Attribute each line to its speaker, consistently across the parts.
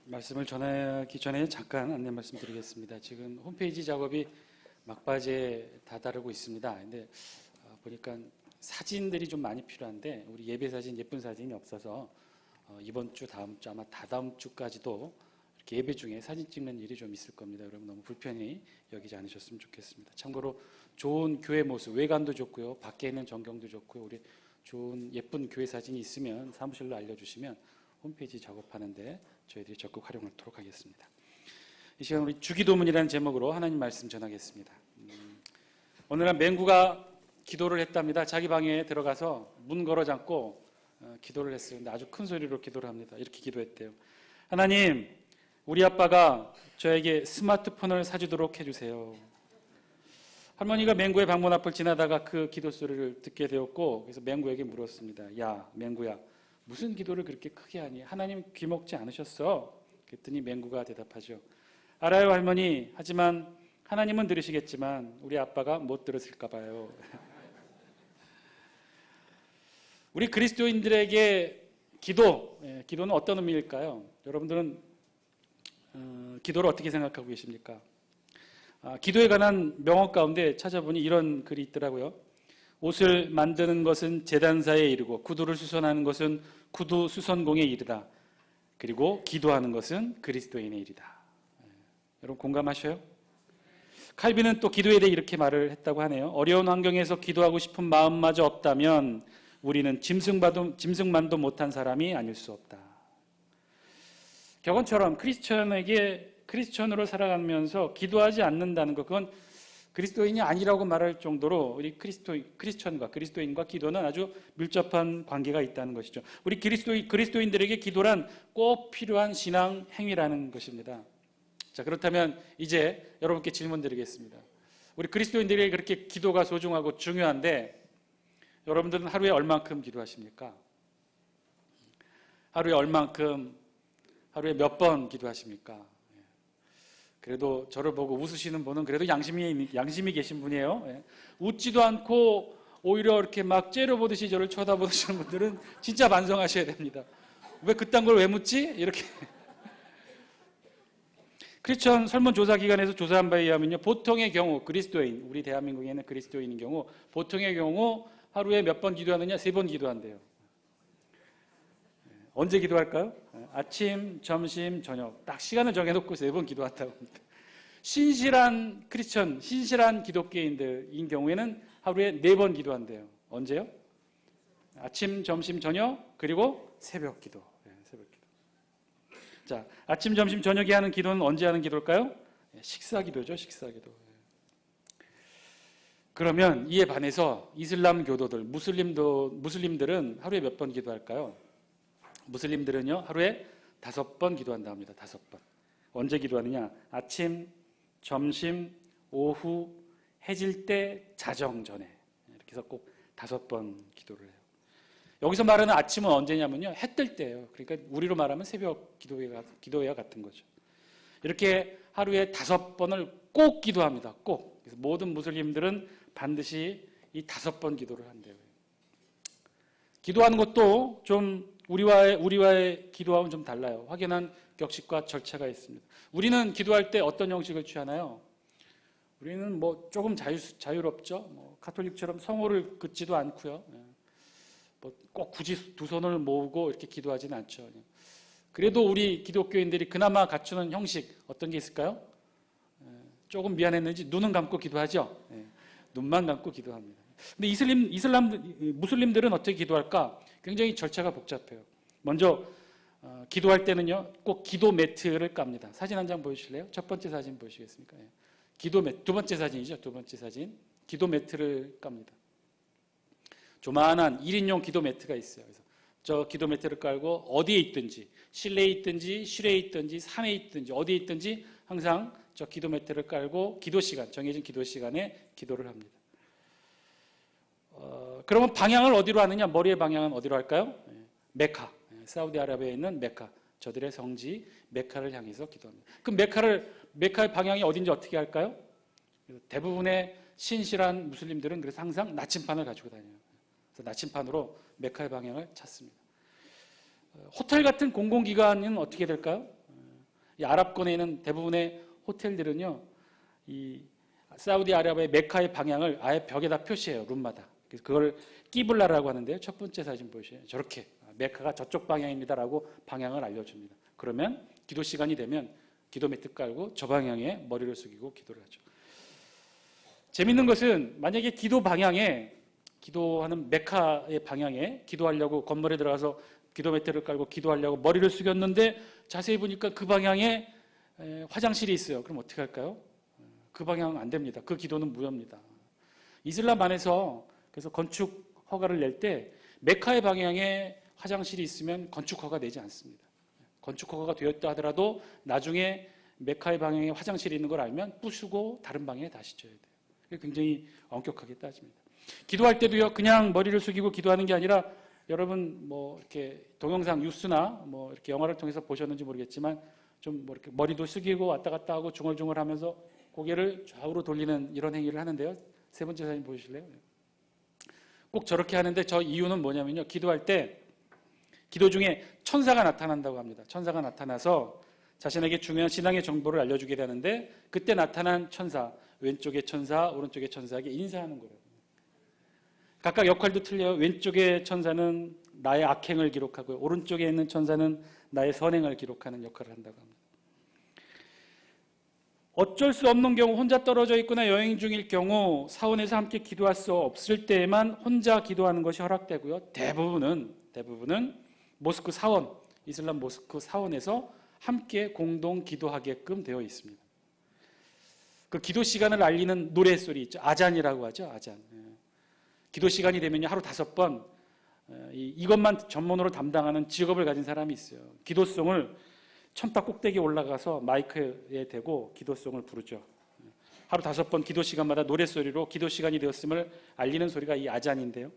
Speaker 1: 말씀을 전하기 전에 잠깐 안내 말씀드리겠습니다. 지금 홈페이지 작업이 막바지에 다다르고 있습니다. 근데 보니까 사진들이 좀 많이 필요한데 우리 예배 사진, 예쁜 사진이 없어서 이번 주, 다음 주, 아마 다다음 주까지도 이렇게 예배 중에 사진 찍는 일이 좀 있을 겁니다. 여러분 너무 불편히 여기지 않으셨으면 좋겠습니다. 참고로 좋은 교회 모습, 외관도 좋고요, 밖에 있는 전경도 좋고요, 우리 좋은 예쁜 교회 사진이 있으면 사무실로 알려주시면 홈페이지 작업하는데 저희들이 적극 활용하도록 하겠습니다. 이 시간 우리 주기도문이라는 제목으로 하나님 말씀 전하겠습니다. 오늘 한 맹구가 기도를 했답니다. 자기 방에 들어가서 문 걸어 잠고 기도를 했어요. 근데 아주 큰 소리로 기도를 합니다. 이렇게 기도했대요. 하나님, 우리 아빠가 저에게 스마트폰을 사주도록 해주세요. 할머니가 맹구의 방문 앞을 지나다가 그 기도 소리를 듣게 되었고, 그래서 맹구에게 물었습니다. 야, 맹구야, 무슨 기도를 그렇게 크게 하니? 하나님 귀 먹지 않으셨어? 그랬더니 맹구가 대답하죠. 알아요, 할머니. 하지만 하나님은 들으시겠지만 우리 아빠가 못 들었을까 봐요. 우리 그리스도인들에게 기도는 어떤 의미일까요? 여러분들은 기도를 어떻게 생각하고 계십니까? 기도에 관한 명언 가운데 찾아보니 이런 글이 있더라고요. 옷을 만드는 것은 제단사에 이르고 구두를 수선하는 것은 구두 수선공에 이르다. 그리고 기도하는 것은 그리스도인의 일이다. 여러분 공감하셔요? 칼빈은 또 기도에 대해 이렇게 말을 했다고 하네요. 어려운 환경에서 기도하고 싶은 마음마저 없다면 우리는 짐승만도 못한 사람이 아닐 수 없다. 격언처럼 크리스천으로 살아가면서 기도하지 않는다는 것, 그건 그리스도인이 아니라고 말할 정도로 우리 크리스천과 그리스도인과 기도는 아주 밀접한 관계가 있다는 것이죠. 우리 그리스도인들에게 기도란 꼭 필요한 신앙 행위라는 것입니다. 자, 그렇다면 이제 여러분께 질문 드리겠습니다. 우리 그리스도인들에게 그렇게 기도가 소중하고 중요한데 여러분들은 하루에 얼만큼 기도하십니까? 하루에 몇 번 기도하십니까? 그래도 저를 보고 웃으시는 분은 그래도 양심이 계신 분이에요. 웃지도 않고 오히려 이렇게 막 째려보듯이 저를 쳐다보시는 분들은 진짜 반성하셔야 됩니다. 왜 그딴 걸 왜 묻지? 이렇게. 크리스천 설문조사 기관에서 조사한 바에 의하면요, 보통의 경우 그리스도인, 우리 대한민국에는 그리스도인인 경우 보통의 경우 하루에 몇 번 기도하느냐? 3번 기도한대요. 언제 기도할까요? 아침, 점심, 저녁. 딱 시간을 정해놓고 3번 기도한다고 합니다. 신실한 크리스천, 신실한 기독교인들인 경우에는 하루에 4번 기도한대요. 언제요? 아침, 점심, 저녁, 그리고 새벽 기도. 새벽 기도. 자, 아침, 점심, 저녁에 하는 기도는 언제 하는 기도일까요? 식사 기도죠, 식사 기도. 그러면 이에 반해서 이슬람 교도들, 무슬림들은 하루에 몇 번 기도할까요? 무슬림들은요, 하루에 5번 기도한다 합니다. 5번. 언제 기도하느냐? 아침, 점심, 오후, 해질 때, 자정 전에. 이렇게 해서 꼭 5번 기도를 해요. 여기서 말하는 아침은 언제냐면요, 해 뜰 때예요. 그러니까 우리로 말하면 새벽 기도회와 같은 거죠. 이렇게 하루에 5번을 꼭 기도합니다. 꼭. 그래서 모든 무슬림들은 반드시 이 5번 기도를 한대요. 기도하는 것도 좀 우리와의 기도하고는 좀 달라요. 확연한 격식과 절차가 있습니다. 우리는 기도할 때 어떤 형식을 취하나요? 우리는 뭐 조금 자유롭죠. 가톨릭처럼 성호를 긋지도 않고요. 꼭 굳이 두 손을 모으고 이렇게 기도하지는 않죠. 그래도 우리 기독교인들이 그나마 갖추는 형식 어떤 게 있을까요? 조금 미안했는지 눈은 감고 기도하죠. 눈만 감고 기도합니다. 근데 무슬림들은 어떻게 기도할까? 굉장히 절차가 복잡해요. 먼저 기도할 때는요, 꼭 기도 매트를 깝니다. 사진 한 장 보여주실래요? 첫 번째 사진 보시겠습니까? 기도 매트, 두 번째 사진이죠. 두 번째 사진. 기도 매트를 깝니다. 조만한 1인용 기도 매트가 있어요. 그래서 저 기도 매트를 깔고 어디에 있든지, 실내에 있든지, 실외에 있든지, 산에 있든지, 어디에 있든지 항상 저 기도 매트를 깔고 정해진 기도 시간에 기도를 합니다. 그러면 방향을 어디로 하느냐? 머리의 방향은 어디로 할까요? 메카. 사우디아라비아에 있는 메카. 저들의 성지 메카를 향해서 기도합니다. 그럼 메카의 방향이 어딘지 어떻게 할까요? 대부분의 신실한 무슬림들은 그래서 항상 나침판을 가지고 다녀요. 그래서 나침판으로 메카의 방향을 찾습니다. 호텔 같은 공공기관은 어떻게 될까요? 이 아랍권에 있는 대부분의 호텔들은요, 이 사우디아라비아의 메카의 방향을 아예 벽에다 표시해요. 룸마다. 그래서 그걸 끼블라라고 하는데요. 첫 번째 사진 보시죠. 저렇게 메카가 저쪽 방향입니다라고 방향을 알려줍니다. 그러면 기도 시간이 되면 기도 매트 깔고 저 방향에 머리를 숙이고 기도를 하죠. 재밌는 것은 만약에 기도 방향에, 기도하는 메카의 방향에 기도하려고 건물에 들어가서 기도 매트를 깔고 기도하려고 머리를 숙였는데 자세히 보니까 그 방향에 화장실이 있어요. 그럼 어떻게 할까요? 그 방향 안 됩니다. 그 기도는 무효입니다. 이슬람 안에서 그래서 건축 허가를 낼 때 메카의 방향에 화장실이 있으면 건축 허가 내지 않습니다. 건축 허가가 되었다 하더라도 나중에 메카의 방향에 화장실이 있는 걸 알면 부수고 다른 방향에 다시 져야 돼요. 굉장히 엄격하게 따집니다. 기도할 때도요, 그냥 머리를 숙이고 기도하는 게 아니라 여러분 뭐 이렇게 동영상 뉴스나 뭐 이렇게 영화를 통해서 보셨는지 모르겠지만 좀 뭐 이렇게 머리도 숙이고 왔다 갔다 하고 중얼중얼 하면서 고개를 좌우로 돌리는 이런 행위를 하는데요. 세 번째 사진 보실래요? 꼭 저렇게 하는데 저 이유는 뭐냐면요. 기도할 때 기도 중에 천사가 나타난다고 합니다. 천사가 나타나서 자신에게 중요한 신앙의 정보를 알려주게 되는데 그때 나타난 천사, 왼쪽의 천사, 오른쪽의 천사에게 인사하는 거예요. 각각 역할도 틀려요. 왼쪽의 천사는 나의 악행을 기록하고요. 오른쪽에 있는 천사는 나의 선행을 기록하는 역할을 한다고 합니다. 어쩔 수 없는 경우, 혼자 떨어져 있거나 여행 중일 경우 사원에서 함께 기도할 수 없을 때에만 혼자 기도하는 것이 허락되고요. 대부분은 모스크 사원, 이슬람 모스크 사원에서 함께 공동 기도하게끔 되어 있습니다. 그 기도 시간을 알리는 노래소리 있죠. 아잔이라고 하죠. 아잔. 기도 시간이 되면 하루 5번 이것만 전문으로 담당하는 직업을 가진 사람이 있어요. 기도송을 천파 꼭대기에 올라가서 마이크에 대고 기도송을 부르죠. 하루 5번 기도 시간마다 노래소리로 기도 시간이 되었음을 알리는 소리가 이 아잔인데요.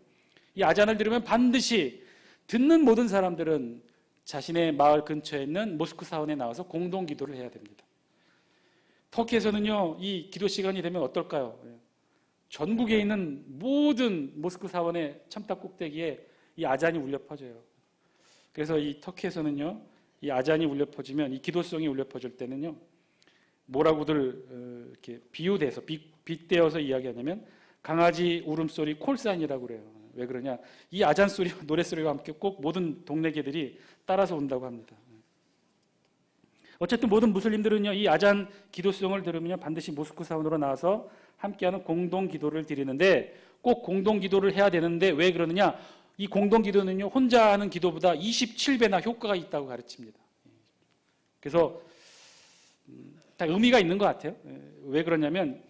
Speaker 1: 이 아잔을 들으면 반드시 듣는 모든 사람들은 자신의 마을 근처에 있는 모스크 사원에 나와서 공동 기도를 해야 됩니다. 터키에서는요, 이 기도 시간이 되면 어떨까요? 전국에 있는 모든 모스크 사원의 첨탑 꼭대기에 이 아잔이 울려 퍼져요. 그래서 이 터키에서는요, 이 아잔이 울려 퍼지면, 이 기도송이 울려 퍼질 때는요, 뭐라고들 이렇게 비유돼서 빗대어서 이야기하냐면 강아지 울음소리 콜사인이라고 그래요. 왜 그러냐? 이 아잔 소리, 노래 소리와 함께 꼭 모든 동네 개들이 따라서 온다고 합니다. 어쨌든 모든 무슬림들은요, 이 아잔 기도송을 들으면 반드시 모스크 사원으로 나와서 함께하는 공동 기도를 드리는데 꼭 공동 기도를 해야 되는데 왜 그러느냐? 이 공동 기도는요, 혼자 하는 기도보다 27배나 효과가 있다고 가르칩니다. 그래서 다 의미가 있는 것 같아요. 왜 그러냐면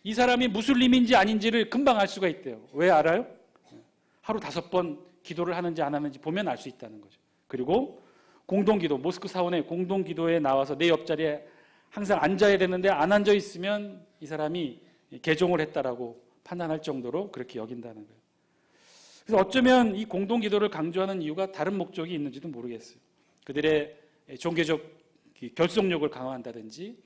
Speaker 1: 이 사람이 무슬림인지 아닌지를 금방 알 수가 있대요. 왜 알아요? 하루 5번 기도를 하는지 안 하는지 보면 알 수 있다는 거죠. 그리고 공동기도, 모스크 사원의 공동기도에 나와서 내 옆자리에 항상 앉아야 되는데 안 앉아 있으면 이 사람이 개종을 했다라고 판단할 정도로 그렇게 여긴다는 거예요. 그래서 어쩌면 이 공동기도를 강조하는 이유가 다른 목적이 있는지도 모르겠어요. 그들의 종교적 결속력을 강화한다든지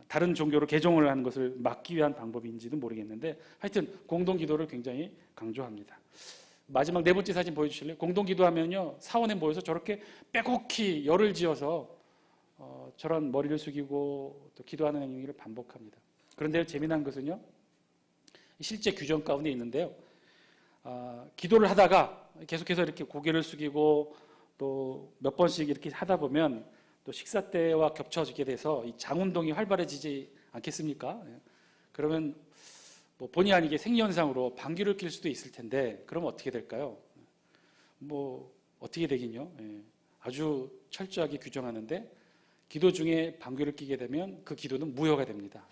Speaker 1: 다른 종교로 개종을 하는 것을 막기 위한 방법인지도 모르겠는데 하여튼 공동기도를 굉장히 강조합니다. 마지막 4번째 사진 보여주실래요? 공동기도하면요, 사원에 모여서 저렇게 빼곡히 열을 지어서 저런 머리를 숙이고 또 기도하는 행위를 반복합니다. 그런데 재미난 것은요, 실제 규정 가운데 있는데요, 기도를 하다가 계속해서 이렇게 고개를 숙이고 또 몇 번씩 이렇게 하다 보면 또 식사 때와 겹쳐지게 돼서 이 장운동이 활발해지지 않겠습니까? 그러면 뭐 본의 아니게 생리현상으로 방귀를 낄 수도 있을 텐데 그러면 어떻게 될까요? 뭐 어떻게 되긴요? 아주 철저하게 규정하는데 기도 중에 방귀를 끼게 되면 그 기도는 무효가 됩니다.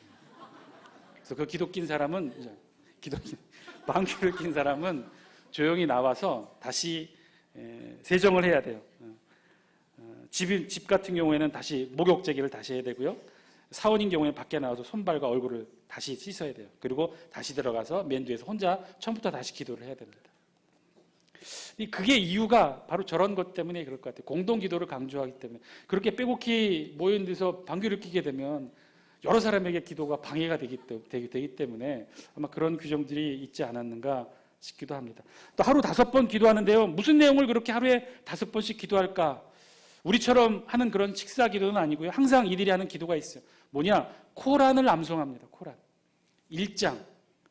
Speaker 1: 그래서 그 기도 낀 사람은 방귀를 낀 사람은 조용히 나와서 다시 세정을 해야 돼요. 집 같은 경우에는 다시 목욕 제기를 다시 해야 되고요. 사원인 경우에는 밖에 나와서 손발과 얼굴을 다시 씻어야 돼요. 그리고 다시 들어가서 맨 뒤에서 혼자 처음부터 다시 기도를 해야 됩니다. 그게 이유가 바로 저런 것 때문에 그럴 것 같아요. 공동 기도를 강조하기 때문에. 그렇게 빼곡히 모인 데서 방귀를 뀌게 되면 여러 사람에게 기도가 방해가 되기 때문에 아마 그런 규정들이 있지 않았는가 싶기도 합니다. 또 하루 5번 기도하는데요. 무슨 내용을 그렇게 하루에 5번씩 기도할까? 우리처럼 하는 그런 식사 기도는 아니고요. 항상 이들이 하는 기도가 있어요. 뭐냐? 코란을 암송합니다. 코란. 1장.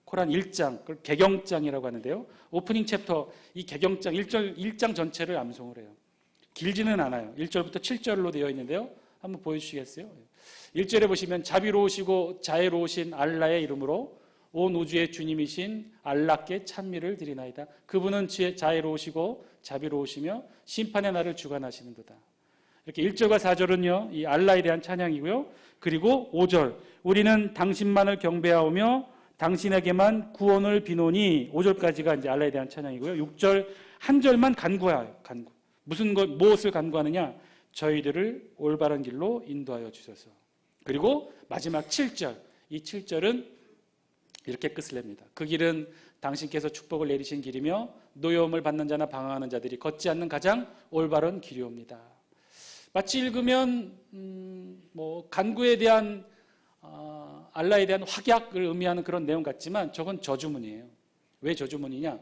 Speaker 1: 코란 1장. 그걸 개경장이라고 하는데요. 오프닝 챕터, 이 개경장 1장 전체를 암송을 해요. 길지는 않아요. 1절부터 7절로 되어 있는데요. 한번 보여주시겠어요? 1절에 보시면 자비로우시고 자애로우신 알라의 이름으로 온 우주의 주님이신 알라께 찬미를 드리나이다. 그분은 자애로우시고 자비로우시며 심판의 날을 주관하시는도다. 이렇게 1절과 4절은요, 이 알라에 대한 찬양이고요. 그리고 5절, 우리는 당신만을 경배하오며 당신에게만 구원을 비노니, 5절까지가 이제 알라에 대한 찬양이고요. 6절 한 절만 간구해요. 간구. 무엇을 간구하느냐? 저희들을 올바른 길로 인도하여 주소서. 그리고 마지막 7절, 이 7절은 이렇게 끝을 냅니다. 그 길은 당신께서 축복을 내리신 길이며 노여움을 받는 자나 방황하는 자들이 걷지 않는 가장 올바른 길이옵니다. 마치 읽으면 간구에 대한 알라에 대한 확약을 의미하는 그런 내용 같지만 저건 저주문이에요. 왜 저주문이냐?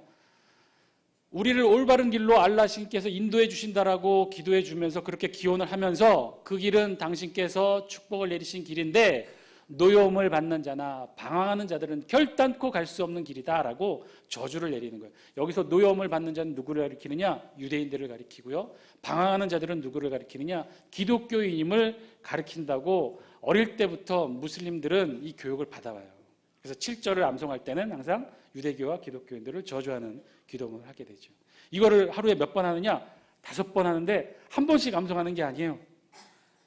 Speaker 1: 우리를 올바른 길로 알라 신께서 인도해 주신다라고 기도해 주면서 그렇게 기원을 하면서 그 길은 당신께서 축복을 내리신 길인데 노여움을 받는 자나 방황하는 자들은 결단코 갈 수 없는 길이다라고 저주를 내리는 거예요. 여기서 노여움을 받는 자는 누구를 가리키느냐? 유대인들을 가리키고요. 방황하는 자들은 누구를 가리키느냐? 기독교인임을 가리킨다고 어릴 때부터 무슬림들은 이 교육을 받아와요. 그래서 7절을 암송할 때는 항상 유대교와 기독교인들을 저주하는 기도문을 하게 되죠. 이거를 하루에 몇 번 하느냐? 5번 하는데 한 번씩 암송하는 게 아니에요.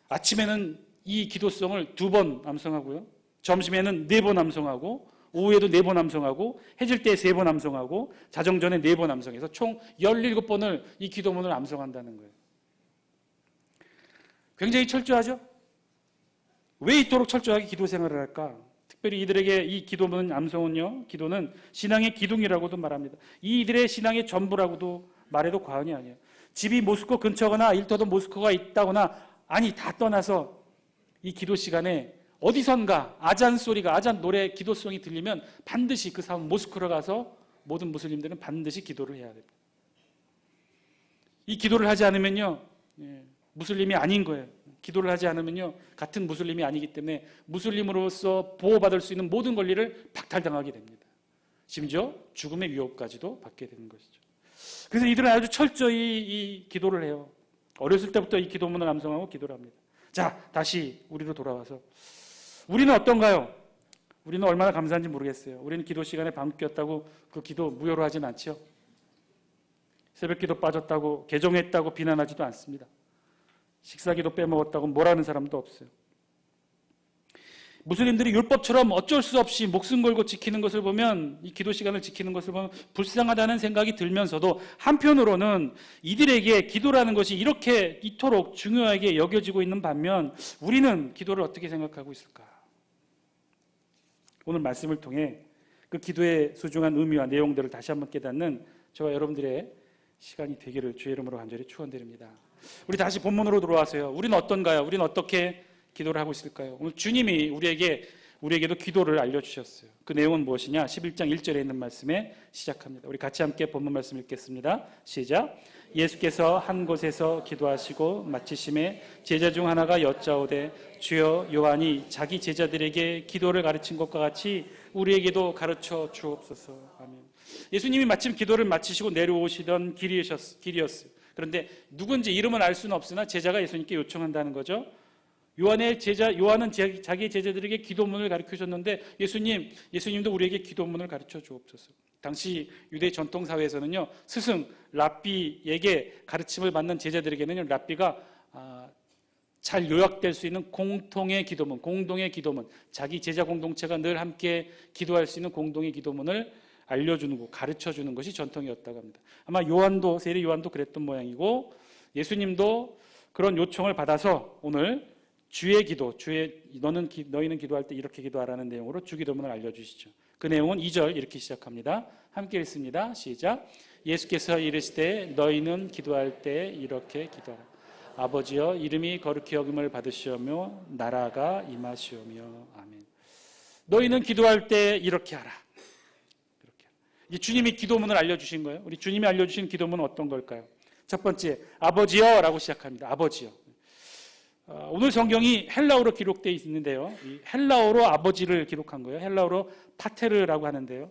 Speaker 1: 아침에는 이 기도성을 2번 암송하고요. 점심에는 4번 암송하고, 오후에도 4번 암송하고, 해질 때 3번 암송하고, 자정 전에 4번 암송해서 총 17번을 이 기도문을 암송한다는 거예요. 굉장히 철저하죠? 왜 이토록 철저하게 기도 생활을 할까? 특별히 이들에게 이 기도문 암송은요, 기도는 신앙의 기둥이라고도 말합니다. 이들의 신앙의 전부라고도 말해도 과언이 아니에요. 집이 모스크 근처거나 일터도 모스크가 있다거나, 아니, 다 떠나서 이 기도 시간에 어디선가 아잔 소리가, 아잔 노래 기도성이 들리면 반드시 그 사람 모스크로 가서 모든 무슬림들은 반드시 기도를 해야 됩니다. 이 기도를 하지 않으면요, 무슬림이 아닌 거예요. 기도를 하지 않으면요, 같은 무슬림이 아니기 때문에 무슬림으로서 보호받을 수 있는 모든 권리를 박탈당하게 됩니다. 심지어 죽음의 위협까지도 받게 되는 것이죠. 그래서 이들은 아주 철저히 이 기도를 해요. 어렸을 때부터 이 기도문을 암송하고 기도를 합니다. 자, 다시 우리로 돌아와서 우리는 어떤가요? 우리는 얼마나 감사한지 모르겠어요. 우리는 기도 시간에 방귀 꼈다고 그 기도 무효로 하진 않죠. 새벽 기도 빠졌다고, 개종했다고 비난하지도 않습니다. 식사 기도 빼먹었다고 뭐라는 사람도 없어요. 무슬림들이 율법처럼 어쩔 수 없이 목숨 걸고 지키는 것을 보면, 이 기도 시간을 지키는 것을 보면 불쌍하다는 생각이 들면서도 한편으로는 이들에게 기도라는 것이 이렇게 이토록 중요하게 여겨지고 있는 반면 우리는 기도를 어떻게 생각하고 있을까? 오늘 말씀을 통해 그 기도의 소중한 의미와 내용들을 다시 한번 깨닫는 저와 여러분들의 시간이 되기를 주의 이름으로 간절히 축원드립니다. 우리 다시 본문으로 돌아와서요. 우리는 어떤가요? 우리는 어떻게 기도를 하고 있을까요? 오늘 주님이 우리에게도 기도를 알려주셨어요. 그 내용은 무엇이냐? 11장 1절에 있는 말씀에 시작합니다. 우리 같이 함께 본문 말씀 읽겠습니다. 시작. 예수께서 한 곳에서 기도하시고 마치심에 제자 중 하나가 여짜오되 주여, 요한이 자기 제자들에게 기도를 가르친 것과 같이 우리에게도 가르쳐 주옵소서. 아멘. 예수님이 마침 기도를 마치시고 내려오시던 길이었어요. 그런데 누군지 이름은 알 수는 없으나 제자가 예수님께 요청한다는 거죠. 요한은 자기 제자들에게 기도문을 가르쳐 줬는데 예수님도 우리에게 기도문을 가르쳐 주옵소서. 당시 유대 전통 사회에서는요, 스승 랍비에게 가르침을 받는 제자들에게는요, 랍비가 잘 요약될 수 있는 공동의 기도문, 자기 제자 공동체가 늘 함께 기도할 수 있는 공동의 기도문을 알려주는 거, 가르쳐주는 것이 전통이었다고 합니다. 아마 세례 요한도 그랬던 모양이고, 예수님도 그런 요청을 받아서 오늘 주의 기도, 너희는 기도할 때 이렇게 기도하라는 내용으로 주기도문을 알려주시죠. 그 내용은 2절 이렇게 시작합니다. 함께 읽습니다. 시작. 예수께서 이르시되 너희는 기도할 때 이렇게 기도하라. 아버지여, 이름이 거룩히 여김을 받으시오며 나라가 임하시오며. 아멘. 너희는 기도할 때 이렇게 하라. 이제 주님이 기도문을 알려주신 거예요. 우리 주님이 알려주신 기도문은 어떤 걸까요? 첫 번째, 아버지여 라고 시작합니다. 아버지여. 오늘 성경이 헬라어로 기록되어 있는데요. 이 헬라어로 아버지를 기록한 거예요. 헬라어로 파테르라고 하는데요.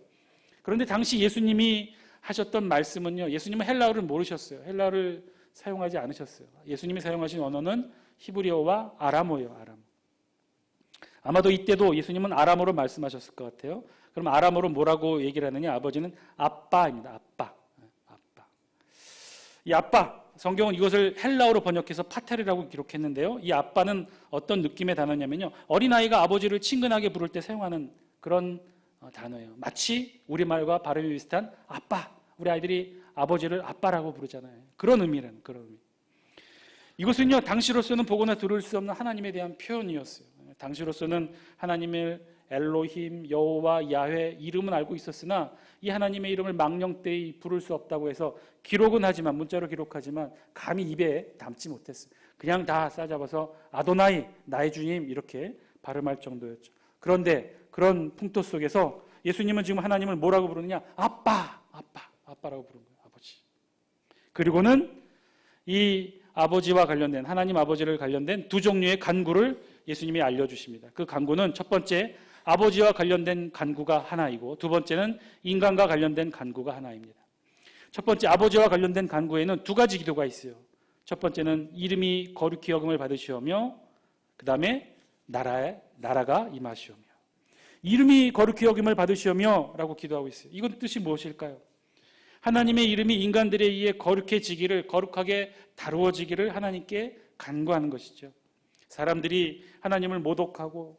Speaker 1: 그런데 당시 예수님이 하셨던 말씀은요. 예수님은 헬라어를 모르셨어요. 헬라어를 사용하지 않으셨어요. 예수님이 사용하신 언어는 히브리어와 아람어예요. 아람어. 아마도 이때도 예수님은 아람어로 말씀하셨을 것 같아요. 그럼 아람어로 뭐라고 얘기를 하느냐? 아버지는 아빠입니다. 아빠. 아빠. 이 아빠, 성경은 이것을 헬라어로 번역해서 파테르라고 기록했는데요. 이 아빠는 어떤 느낌의 단어냐면요. 어린아이가 아버지를 친근하게 부를 때 사용하는 그런 단어예요. 마치 우리말과 발음이 비슷한 아빠. 우리 아이들이 아버지를 아빠라고 부르잖아요. 그런 의미라는 그런 의미. 이것은요. 당시로서는 보거나 들을 수 없는 하나님에 대한 표현이었어요. 당시로서는 하나님을 엘로힘, 여호와, 야훼 이름은 알고 있었으나 이 하나님의 이름을 망령되이 부를 수 없다고 해서 기록은 하지만 문자로 기록하지만 감히 입에 담지 못했어요. 그냥 다 싸잡아서 아도나이, 나의 주님 이렇게 발음할 정도였죠. 그런데 그런 풍토 속에서 예수님은 지금 하나님을 뭐라고 부르느냐? 아빠, 아빠, 아빠라고 부르는 거예요. 아버지. 그리고는 이 아버지와 관련된 하나님 아버지를 관련된 두 종류의 간구를 예수님이 알려주십니다. 그 간구는 첫 번째 아버지와 관련된 간구가 하나이고 두 번째는 인간과 관련된 간구가 하나입니다. 첫 번째 아버지와 관련된 간구에는 두 가지 기도가 있어요. 첫 번째는 이름이 거룩히 여김을 받으시오며 그 다음에 나라가 임하시오며 이름이 거룩히 여김을 받으시오며 라고 기도하고 있어요. 이건 뜻이 무엇일까요? 하나님의 이름이 인간들에 의해 거룩해지기를 거룩하게 다루어지기를 하나님께 간구하는 것이죠. 사람들이 하나님을 모독하고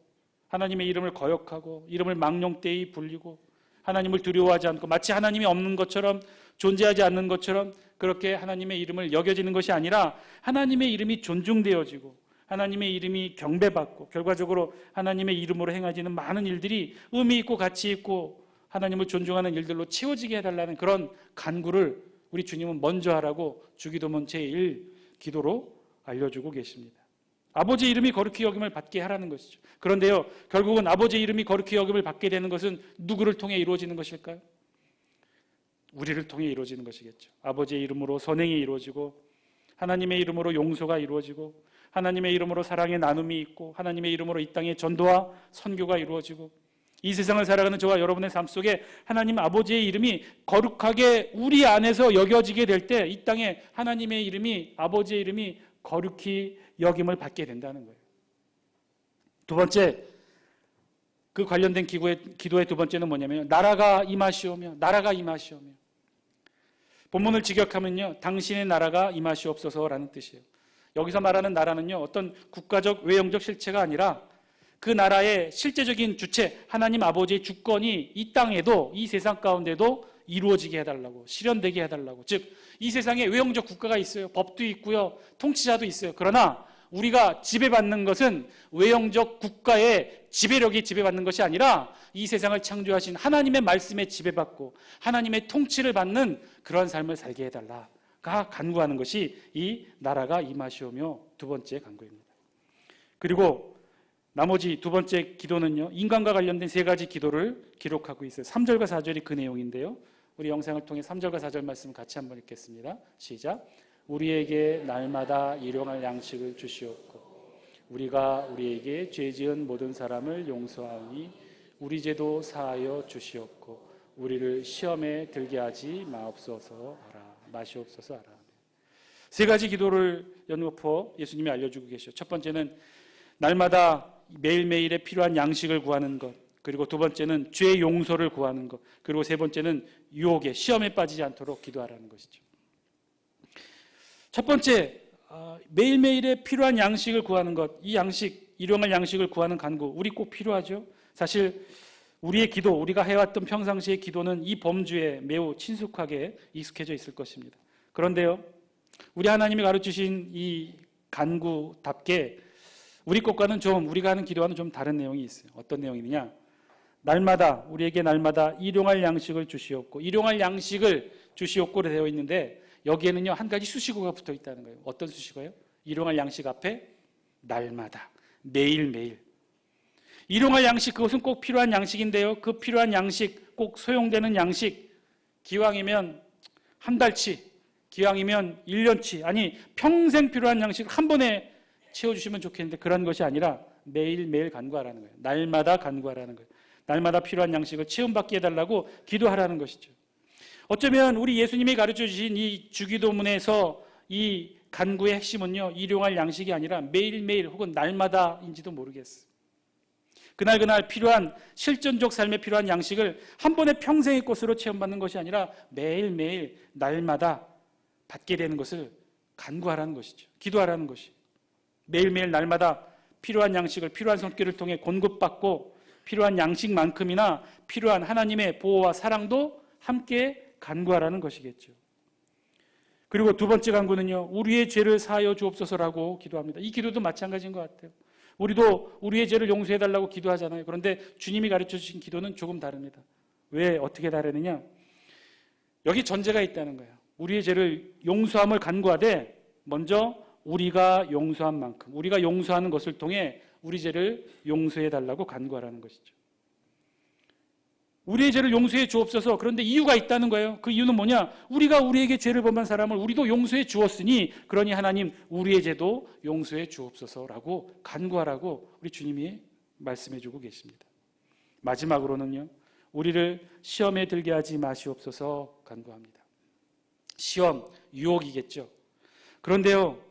Speaker 1: 하나님의 이름을 거역하고 이름을 망령되이 불리고 하나님을 두려워하지 않고 마치 하나님이 없는 것처럼 존재하지 않는 것처럼 그렇게 하나님의 이름을 여겨지는 것이 아니라 하나님의 이름이 존중되어지고 하나님의 이름이 경배받고 결과적으로 하나님의 이름으로 행해지는 많은 일들이 의미 있고 가치 있고 하나님을 존중하는 일들로 채워지게 해달라는 그런 간구를 우리 주님은 먼저 하라고 주기도문 제1 기도로 알려주고 계십니다. 아버지의 이름이 거룩히 여김을 받게 하라는 것이죠. 그런데요, 결국은 아버지의 이름이 거룩히 여김을 받게 되는 것은 누구를 통해 이루어지는 것일까요? 우리를 통해 이루어지는 것이겠죠. 아버지의 이름으로 선행이 이루어지고 하나님의 이름으로 용서가 이루어지고 하나님의 이름으로 사랑의 나눔이 있고 하나님의 이름으로 이 땅에 전도와 선교가 이루어지고 이 세상을 살아가는 저와 여러분의 삶 속에 하나님 아버지의 이름이 거룩하게 우리 안에서 여겨지게 될 때 이 땅에 하나님의 이름이 아버지의 이름이 거룩히 여김을 받게 된다는 거예요. 두 번째, 그 관련된 기도의 두 번째는 뭐냐면 나라가 임하시오며 나라가 임하시오며 본문을 직역하면요 당신의 나라가 임하시옵소서라는 뜻이에요. 여기서 말하는 나라는요 어떤 국가적 외형적 실체가 아니라 그 나라의 실제적인 주체 하나님 아버지의 주권이 이 땅에도 이 세상 가운데도 이루어지게 해달라고 실현되게 해달라고 즉 이 세상에 외형적 국가가 있어요. 법도 있고요. 통치자도 있어요. 그러나 우리가 지배받는 것은 외형적 국가의 지배력이 지배받는 것이 아니라 이 세상을 창조하신 하나님의 말씀에 지배받고 하나님의 통치를 받는 그런 삶을 살게 해달라가 간구하는 것이 이 나라가 임하시오며 두 번째 간구입니다. 그리고 나머지 두 번째 기도는요. 인간과 관련된 세 가지 기도를 기록하고 있어요. 3절과 4절이 그 내용인데요. 우리 영상을 통해 3절과 4절 말씀 같이 한번 읽겠습니다. 시작. 우리에게 날마다 일용할 양식을 주시옵고 우리가 우리에게 죄 지은 모든 사람을 용서하니 우리 죄도 사하여 주시옵고 우리를 시험에 들게 하지 마시옵소서 하라. 세 가지 기도를 연거푸어 예수님이 알려주고 계시죠. 첫 번째는 날마다 매일매일에 필요한 양식을 구하는 것, 그리고 두 번째는 죄 용서를 구하는 것, 그리고 세 번째는 유혹에 시험에 빠지지 않도록 기도하라는 것이죠. 첫 번째, 매일매일에 필요한 양식을 구하는 것, 이 양식, 일용할 양식을 구하는 간구, 우리 꼭 필요하죠. 사실 우리의 기도, 우리가 해왔던 평상시의 기도는 이 범주에 매우 친숙하게 익숙해져 있을 것입니다. 그런데요, 우리 하나님이 가르치신 이 간구답게 우리 것과는 좀 우리가 하는 기도와는 좀 다른 내용이 있어요. 어떤 내용이냐? 날마다 우리에게 날마다 일용할 양식을 주시옵고 일용할 양식을 주시옵고로 되어 있는데 여기에는요 한 가지 수식어가 붙어 있다는 거예요. 어떤 수식어예요? 일용할 양식 앞에 날마다 매일매일 일용할 양식 그것은 꼭 필요한 양식인데요. 그 필요한 양식 꼭 소용되는 양식 기왕이면 한 달치 기왕이면 1년치, 아니 평생 필요한 양식을 한 번에 채워주시면 좋겠는데 그런 것이 아니라 매일매일 간구하라는 거예요. 날마다 간구하라는 거예요. 날마다 필요한 양식을 체험받게 해달라고 기도하라는 것이죠. 어쩌면 우리 예수님이 가르쳐 주신 이 주기도문에서 이 간구의 핵심은요, 일용할 양식이 아니라 매일매일 혹은 날마다인지도 모르겠어요. 그날 필요한 실존적 삶에 필요한 양식을 한 번에 평생의 것으로 체험받는 것이 아니라 매일매일 날마다 받게 되는 것을 간구하라는 것이죠. 기도하라는 것이. 매일매일 날마다 필요한 양식을 필요한 손길을 통해 공급받고 필요한 양식만큼이나 필요한 하나님의 보호와 사랑도 함께 간구하라는 것이겠죠. 그리고 두 번째 간구는요, 우리의 죄를 사하여 주옵소서라고 기도합니다. 이 기도도 마찬가지인 것 같아요. 우리도 우리의 죄를 용서해달라고 기도하잖아요. 그런데 주님이 가르쳐 주신 기도는 조금 다릅니다. 왜 어떻게 다르느냐? 여기 전제가 있다는 거예요. 우리의 죄를 용서함을 간구하되 먼저 우리가 용서한 만큼, 우리가 용서하는 것을 통해 우리 죄를 용서해달라고 간구하라는 것이죠. 우리의 죄를 용서해 주옵소서. 그런데 이유가 있다는 거예요. 그 이유는 뭐냐? 우리가 우리에게 죄를 범한 사람을 우리도 용서해 주었으니 그러니 하나님 우리의 죄도 용서해 주옵소서라고 간구하라고 우리 주님이 말씀해 주고 계십니다. 마지막으로는요, 우리를 시험에 들게 하지 마시옵소서 간구합니다. 시험, 유혹이겠죠. 그런데요,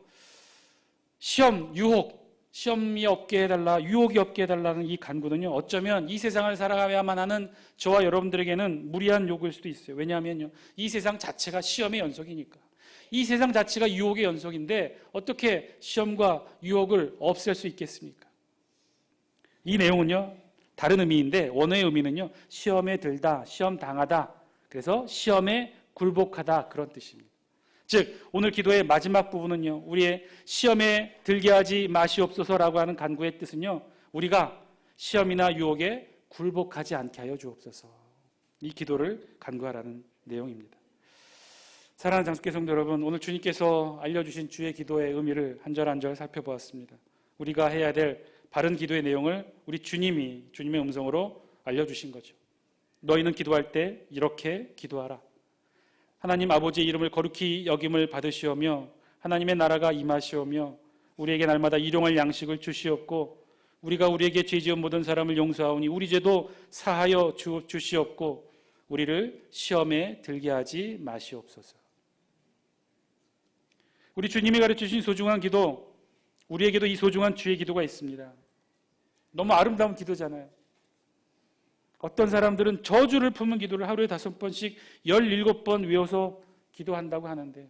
Speaker 1: 시험, 유혹, 시험이 없게 해달라, 유혹이 없게 해달라는 이 간구는요, 어쩌면 이 세상을 살아가야만 하는 저와 여러분들에게는 무리한 요구일 수도 있어요. 왜냐하면요, 이 세상 자체가 시험의 연속이니까. 이 세상 자체가 유혹의 연속인데 어떻게 시험과 유혹을 없앨 수 있겠습니까? 이 내용은요, 다른 의미인데 원어의 의미는요, 시험에 들다, 시험 당하다, 그래서 시험에 굴복하다, 그런 뜻입니다. 즉 오늘 기도의 마지막 부분은요, 우리의 시험에 들게 하지 마시옵소서라고 하는 간구의 뜻은요, 우리가 시험이나 유혹에 굴복하지 않게 하여 주옵소서, 이 기도를 간구하라는 내용입니다. 사랑하는 장수교 성도 여러분, 오늘 주님께서 알려주신 주의 기도의 의미를 한 절 한 절 살펴보았습니다. 우리가 해야 될 바른 기도의 내용을 우리 주님이 주님의 음성으로 알려주신 거죠. 너희는 기도할 때 이렇게 기도하라. 하나님 아버지의 이름을 거룩히 여김을 받으시오며 하나님의 나라가 임하시오며 우리에게 날마다 일용할 양식을 주시옵고 우리가 우리에게 죄 지은 모든 사람을 용서하오니 우리 죄도 사하여 주시옵고 우리를 시험에 들게 하지 마시옵소서. 우리 주님이 가르쳐주신 소중한 기도, 우리에게도 이 소중한 주의 기도가 있습니다. 너무 아름다운 기도잖아요. 어떤 사람들은 저주를 품은 기도를 하루에 5번씩 17번 외워서 기도한다고 하는데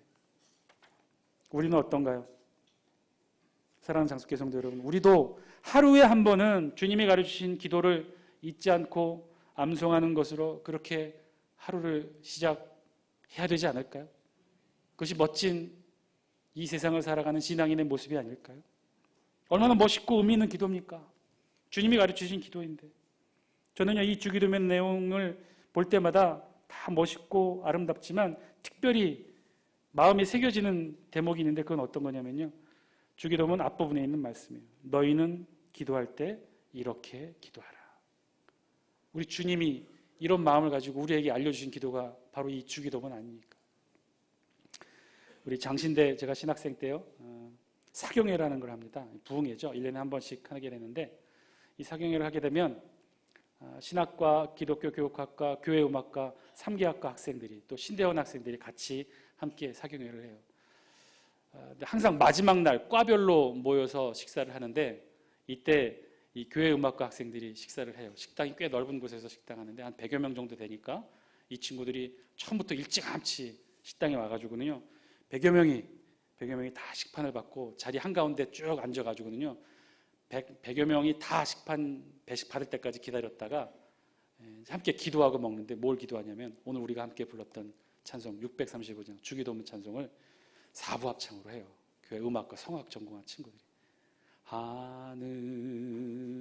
Speaker 1: 우리는 어떤가요? 사랑하는 장수교 성도 여러분, 우리도 하루에 한 번은 주님이 가르치신 기도를 잊지 않고 암송하는 것으로 그렇게 하루를 시작해야 되지 않을까요? 그것이 멋진 이 세상을 살아가는 신앙인의 모습이 아닐까요? 얼마나 멋있고 의미 있는 기도입니까? 주님이 가르치신 기도인데 저는요, 이 주기도문 내용을 볼 때마다 다 멋있고 아름답지만 특별히 마음에 새겨지는 대목이 있는데 그건 어떤 거냐면요, 주기도문 앞부분에 있는 말씀이에요. 너희는 기도할 때 이렇게 기도하라. 우리 주님이 이런 마음을 가지고 우리에게 알려주신 기도가 바로 이 주기도문 아닙니까? 우리 장신대 제가 신학생 때요, 사경회라는 걸 합니다. 부흥회죠. 1년에 한 번씩 하게 되는데 이 사경회를 하게 되면 신학과, 기독교 교육학과, 교회음악과, 3개학과 학생들이 또 신대원 학생들이 같이 함께 사경회를 해요. 항상 마지막 날 과별로 모여서 식사를 하는데 이때 이 교회음악과 학생들이 식사를 해요. 식당이 꽤 넓은 곳에서 식당하는데 한 100여 명 정도 되니까 이 친구들이 처음부터 일찌감치 식당에 와가지고는요, 100여 명이 다 식판을 받고 자리 한가운데 쭉 앉아가지고는요, 100여 명이 다 배식 받을 때까지 기다렸다가 함께 기도하고 먹는데 뭘 기도하냐면 오늘 우리가 함께 불렀던 찬송 635장 주기도문 찬송을 4부 합창으로 해요. 교회 음악과 성악 전공한 친구들이.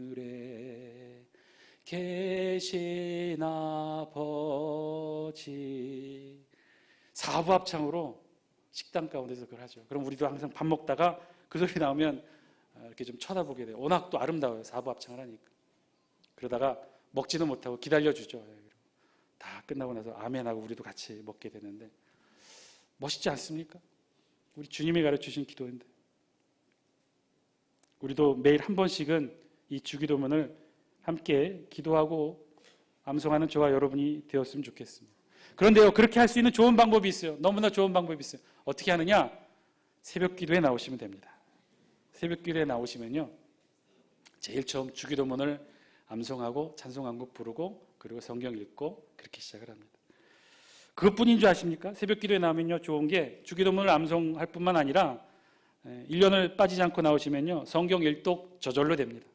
Speaker 1: 하늘에 계신 아버지, 4부 합창으로 식당 가운데서 그걸 하죠. 그럼 우리도 항상 밥 먹다가 그 소리 나오면 이렇게 좀 쳐다보게 돼요. 워낙 또 아름다워요. 4부 합창을 하니까. 그러다가 먹지도 못하고 기다려주죠. 다 끝나고 나서 아멘하고 우리도 같이 먹게 되는데 멋있지 않습니까? 우리 주님이 가르치신 기도인데. 우리도 매일 한 번씩은 이 주기도문을 함께 기도하고 암송하는 저와 여러분이 되었으면 좋겠습니다. 그런데요, 그렇게 할 수 있는 좋은 방법이 있어요. 너무나 좋은 방법이 있어요. 어떻게 하느냐? 새벽 기도에 나오시면 됩니다. 새벽 기도에 나오시면요, 제일 처음 주기도문을 암송하고 찬송 한 곡 부르고 그리고 성경 읽고 그렇게 시작을 합니다. 그것뿐인 줄 아십니까? 새벽 기도에 나오면요, 좋은 게 주기도문을 암송할 뿐만 아니라 1년을 빠지지 않고 나오시면요, 성경 일독 저절로 됩니다.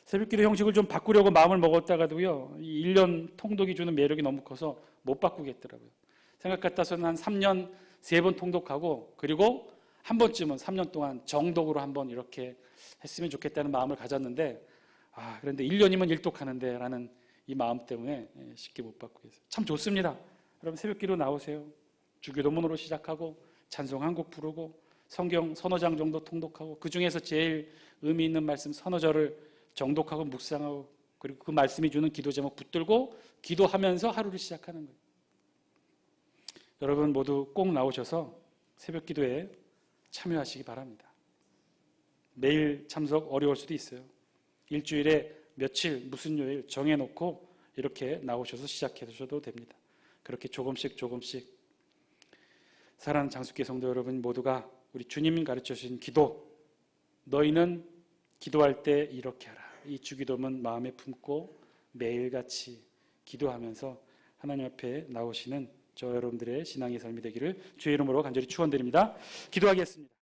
Speaker 1: 새벽 기도 형식을 좀 바꾸려고 마음을 먹었다가도요, 이 1년 통독이 주는 매력이 너무 커서 못 바꾸겠더라고요. 생각 같아서는 한 3년 3번 통독하고 그리고 한 번쯤은 3년 동안 정독으로 한번 이렇게 했으면 좋겠다는 마음을 가졌는데, 그런데 1년이면 일독하는데 라는 이 마음 때문에 쉽게 못 바꾸겠어요. 참 좋습니다. 여러분 새벽 기도 나오세요. 주기도문으로 시작하고 찬송 한 곡 부르고 성경 서너 장 정도 통독하고 그 중에서 제일 의미 있는 말씀 서너 절을 정독하고 묵상하고 그리고 그 말씀이 주는 기도 제목 붙들고 기도하면서 하루를 시작하는 거예요. 여러분 모두 꼭 나오셔서 새벽 기도에 참여하시기 바랍니다. 매일 참석 어려울 수도 있어요. 일주일에 며칠 무슨 요일 정해놓고 이렇게 나오셔서 시작해주셔도 됩니다. 그렇게 조금씩 사랑하는 장숙계 성도 여러분 모두가 우리 주님이 가르쳐주신 기도, 너희는 기도할 때 이렇게 하라, 이 주기도문 마음에 품고 매일같이 기도하면서 하나님 앞에 나오시는 저 여러분들의 신앙의 삶이 되기를 주의 이름으로 간절히 축원드립니다. 기도하겠습니다.